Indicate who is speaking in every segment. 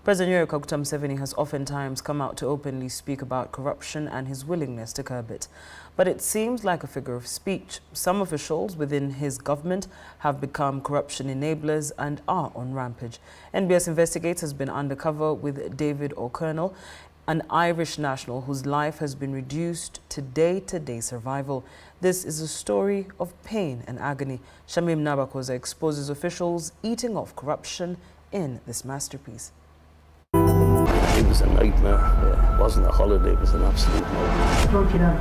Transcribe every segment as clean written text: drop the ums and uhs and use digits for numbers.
Speaker 1: President Yoweri Kaguta Museveni has oftentimes come out to openly speak about corruption and his willingness to curb it. But it seems like a figure of speech. Some officials within his government have become corruption enablers and are on rampage. NBS Investigates has been undercover with David O'Connell, an Irish national whose life has been reduced to day-to-day survival. This is a story of pain and agony. Shamim Nabakoza exposes officials eating off corruption in this masterpiece.
Speaker 2: It was a nightmare. It wasn't a holiday, it was an absolute nightmare.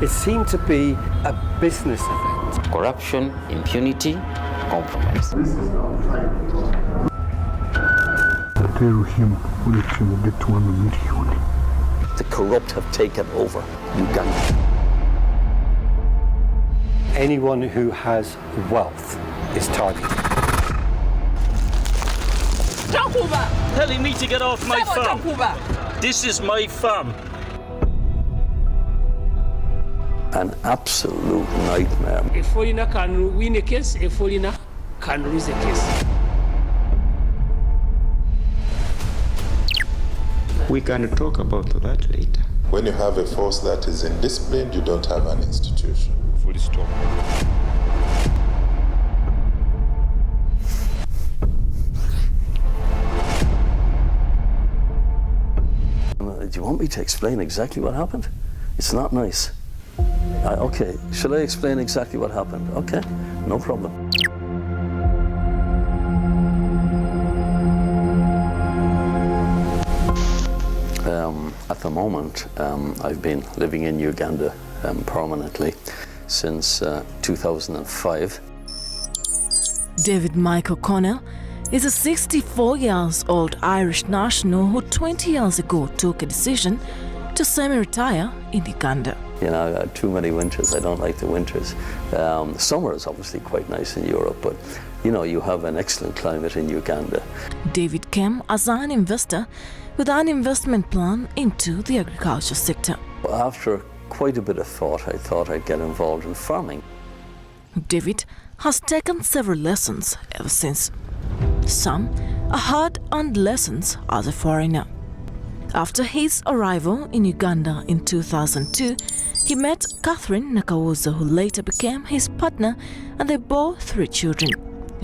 Speaker 3: It seemed to be a business event.
Speaker 4: Corruption, impunity, compromise.
Speaker 2: The corrupt have taken over Uganda.
Speaker 3: Anyone who has wealth is targeted.
Speaker 5: Telling me to get off my farm. This is my farm.
Speaker 2: An absolute nightmare.
Speaker 6: A foreigner can win a case, a foreigner can lose a case.
Speaker 7: We can talk about that later.
Speaker 8: When you have a force that is indisciplined, you don't have an institution.
Speaker 7: Full stop.
Speaker 2: Do you want me to explain exactly what happened? It's not nice. Okay, shall I explain exactly what happened? Okay, no problem. At the moment, I've been living in Uganda permanently since 2005.
Speaker 9: David Michael O'Connell is a 64-year-old Irish national who 20 years ago took a decision to semi-retire in Uganda.
Speaker 2: You know, I've had too many winters. I don't like the winters. Summer is obviously quite nice in Europe, but you know, you have an excellent climate in Uganda.
Speaker 9: David came as an investor with an investment plan into the agriculture sector.
Speaker 2: After quite a bit of thought, I thought I'd get involved in farming.
Speaker 9: David has taken several lessons ever since. Some are hard-earned lessons as a foreigner. After his arrival in Uganda in 2002, he met Catherine Nakawoza, who later became his partner, and they bore 3 children.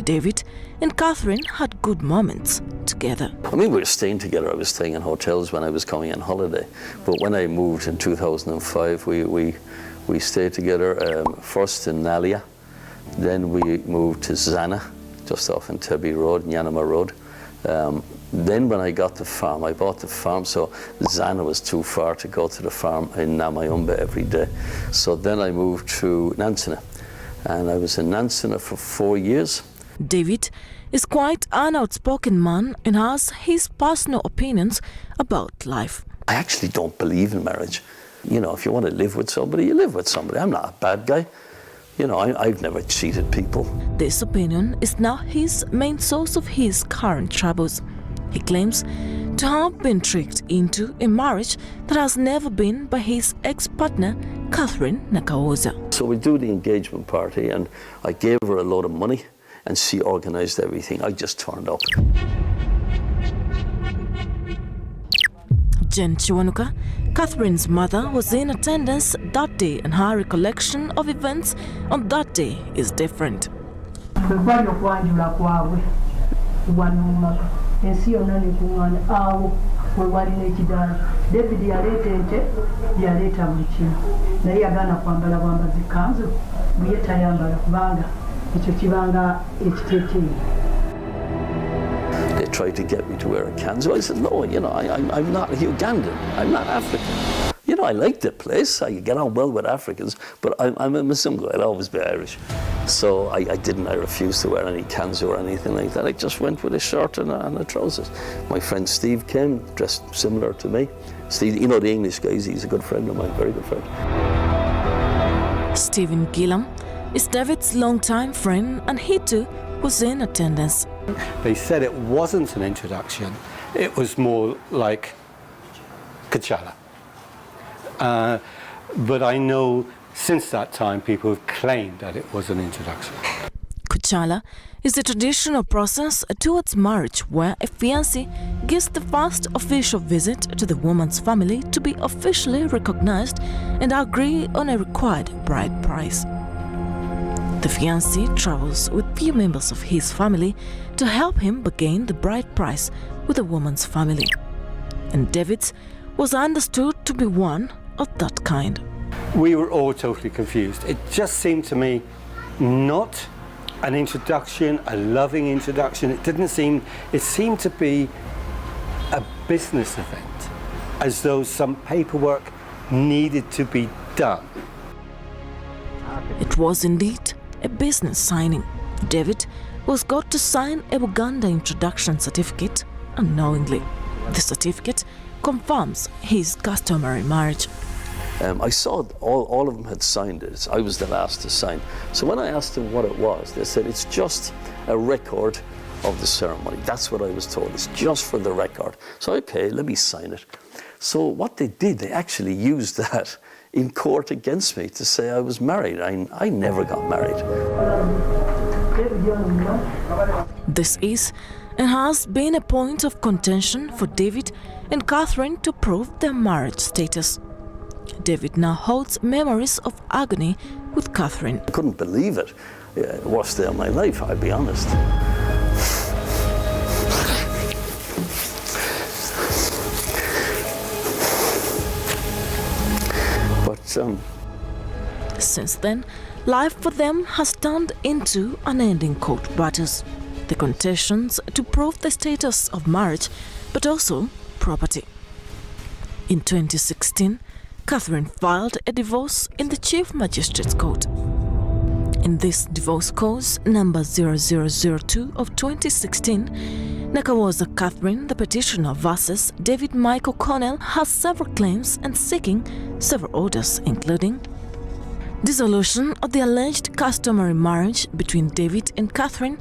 Speaker 9: David and Catherine had good moments together.
Speaker 2: I mean, we were staying together. I was staying in hotels when I was coming on holiday. But when I moved in 2005, we stayed together first in Nalia. Then we moved to Zana, just off Entebbe Road, Nyanama Road. Then when I got the farm, I bought the farm, so Zana was too far to go to the farm in Namayumba every day. So then I moved to Nansana, and I was in Nansana for 4 years.
Speaker 9: David is quite an outspoken man and has his personal opinions about life.
Speaker 2: I actually don't believe in marriage. You know, if you want to live with somebody, you live with somebody. I'm not a bad guy. You know, I've never cheated people.
Speaker 9: This opinion is now his main source of his current troubles. He claims to have been tricked into a marriage that has never been by his ex-partner, Catherine Nakawoza.
Speaker 2: So we do the engagement party, and I gave her a load of money, and she organised everything. I just turned up.
Speaker 9: Jen Chiwanuka, Catherine's mother, was in attendance that day, and her recollection of events on that day is different.
Speaker 10: Ensi yonna nekungana awo we walina ekidaala. David yaleeta ente, yaleeta buli kimu, naye yagaana kwambala bwambazi kanzu, buye tayambala kubanga ekyo kibanga ekiteeteeyi.
Speaker 2: They tried to get me to wear a kanzu. I said, no, you know, I'm not Ugandan. I'm not African. You know, I like the place. I get on well with Africans, but I'm a Muzungu. I'll always be Irish. So I refused to wear any kanzu or anything like that. I just went with a shirt and a trousers. My friend Steve came, dressed similar to me. Steve, you know the English guys, he's a good friend of mine, very good friend.
Speaker 9: Stephen Gillam is David's longtime friend, and he too was in attendance.
Speaker 3: They said it wasn't an introduction, it was more like Kachala. But I know since that time people have claimed that it was an introduction.
Speaker 9: Kuchala is the traditional process towards marriage where a fiancé gives the first official visit to the woman's family to be officially recognized and agree on a required bride price. The fiancé travels with few members of his family to help him bargain the bride price with the woman's family. And David was understood to be one of that kind.
Speaker 3: We were all totally confused. It just seemed to me not an introduction, a loving introduction. It seemed to be a business event, as though some paperwork needed to be done.
Speaker 9: It was indeed a business signing. David was got to sign a Uganda introduction certificate unknowingly. The certificate confirms his customary marriage.
Speaker 2: I saw all of them had signed it. I was the last to sign. So when I asked them what it was, they said it's just a record of the ceremony. That's what I was told. It's just for the record. So okay, let me sign it. So what they did, they actually used that in court against me to say I was married. I never got married.
Speaker 9: This is and has been a point of contention for David and Catherine to prove their marriage status. David now holds memories of agony with Catherine.
Speaker 2: I couldn't believe it. Worst day of my life, I'll be honest. But
Speaker 9: since then, life for them has turned into unending court battles. The contentions to prove the status of marriage, but also property. In 2016, Catherine filed a divorce in the Chief Magistrate's Court. In this divorce cause number 0002 of 2016, Nakawaza Catherine, the petitioner, versus David Michael Connell, has several claims and seeking several orders, including dissolution of the alleged customary marriage between David and Catherine,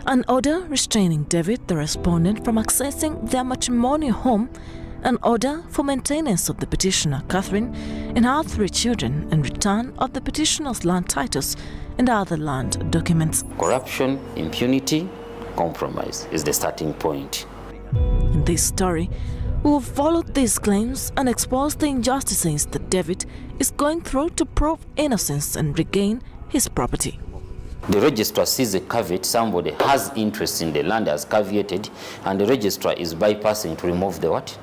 Speaker 9: an order restraining David, the respondent, from accessing their matrimonial home, an order for maintenance of the petitioner Catherine and her 3 children, and return of the petitioner's land titles and other land documents.
Speaker 4: Corruption, impunity, compromise is the starting point.
Speaker 9: In this story, we will follow these claims and expose the injustices that David is going through to prove innocence and regain his property.
Speaker 4: The registrar sees a caveat, somebody has interest in the land, has caveated, and the registrar is bypassing to remove the what?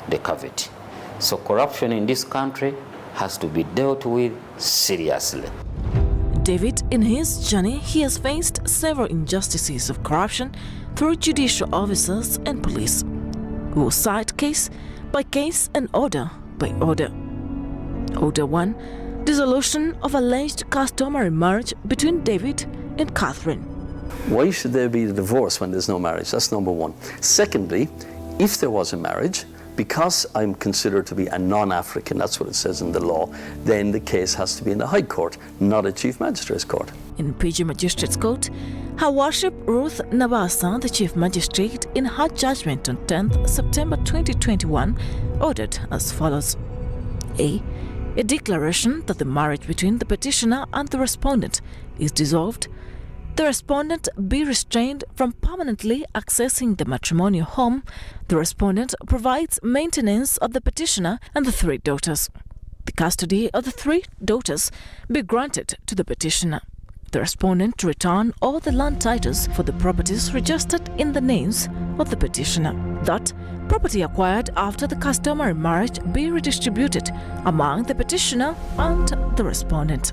Speaker 4: The caveat. So corruption in this country has to be dealt with seriously.
Speaker 9: David, in his journey, he has faced several injustices of corruption through judicial officers and police, who will cite case by case and order by order. Order 1. Dissolution of alleged customary marriage between David and Catherine.
Speaker 2: why should there be a divorce when there's no marriage? That's number one. Secondly, if there was a marriage, because I'm considered to be a non-African, that's what it says in the law, then the case has to be in the High Court, not a Chief Magistrate's Court.
Speaker 9: In PG Magistrates Court, Her Worship Ruth Nabasa, the Chief Magistrate, in her judgment on 10th September 2021, ordered as follows. A declaration that the marriage between the petitioner and the respondent is dissolved. The respondent be restrained from permanently accessing the matrimonial home. The respondent provides maintenance of the petitioner and the 3 daughters. The custody of the 3 daughters be granted to the petitioner. The respondent to return all the land titles for the properties registered in the names of the petitioner. That property acquired after the customary marriage be redistributed among the petitioner and the respondent.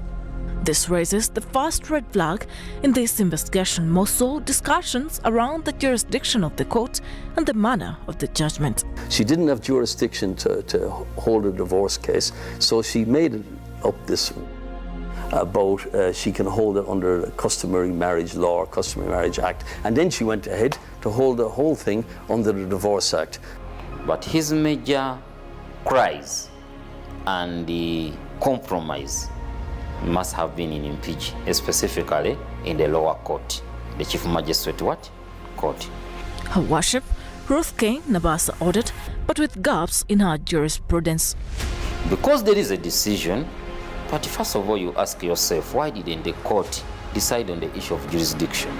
Speaker 9: This raises the first red flag in this investigation, more so discussions around the jurisdiction of the court and the manner of the judgment.
Speaker 2: She didn't have jurisdiction to hold a divorce case, so she made up this about she can hold it under the customary marriage law or customary marriage act, and then she went ahead to hold the whole thing under the Divorce Act.
Speaker 4: But his major cries and the compromise must have been in impeach, specifically in the lower court, the Chief Magistrate Court.
Speaker 9: Her Worship Ruth K. Nabasa ordered, but with gaps in her jurisprudence.
Speaker 4: Because there is a decision, but first of all you ask yourself, why didn't the court decide on the issue of jurisdiction?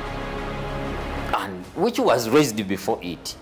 Speaker 4: which was raised before it.